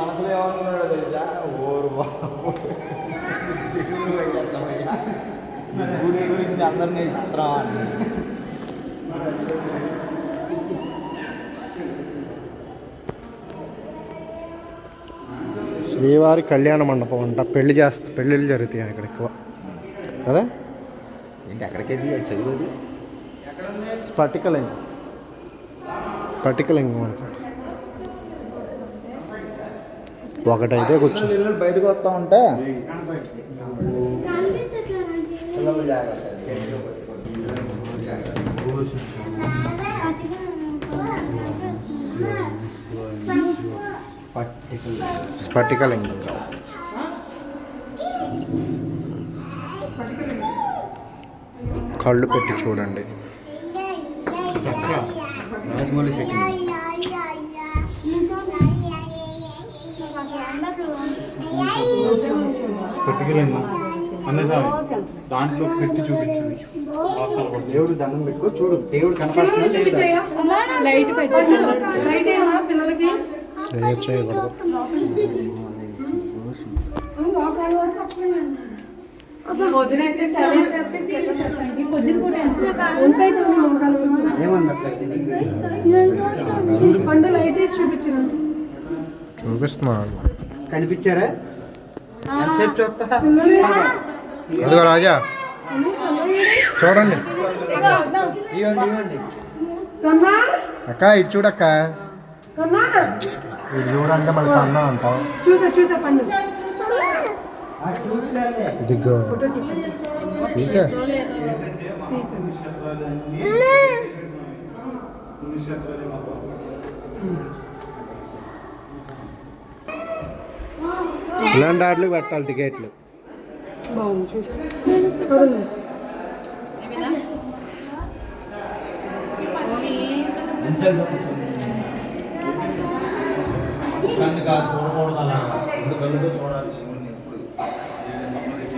మనసులో ఏమనుకున్నాడో తెలుసా? ఓరు గుడి గురించి అందరినీ చిత్రం అని. శ్రీవారి కళ్యాణ మండపం అంట. పెళ్ళిళ్ళు జరుగుతాయి ఇక్కడ ఎక్కువ కదా. ఏంటి ఎక్కడికేది చదివేది? స్ఫటికలింగం మనకి ఒకటైతే కూర్చో. బయటకు వస్తూ ఉంటే స్ఫటికలింగం కళ్ళు పెట్టి చూడండి. రాజమౌళి సెట్టింగ్. స్ఫటికలింగం అన్నసారి దాంట్లో పెట్టి చూపించింది. దేవుడు దండం పెట్టుకో చూడు, దేవుడు కనపడుతున్నా లైట్ పెట్టండి. లైట్ ఏమా పిల్లలకి చేయకూడదు. పండు లైట్ వేసి చూపించిన చూపిస్తున్నాను. కనిపించారా? ఎంతసేపు చూస్తా? అదిగో రాజా చూడండి. ఇవ్వండి. కన్నా అక్క ఇటు చూడక్క. కన్నా ఇటు చూడంటే మళ్ళీ కన్నా అంటావు. చూసా పండు దిగ్గో ఫోటో తీసా. ఇలాంటి ఆటలకు పెట్టాలి టికెట్లు. బాగుంది చూసి చూడండి. కన్ను కాదు చూడకూడదు, అలా కళ్ళుతో చూడాలి.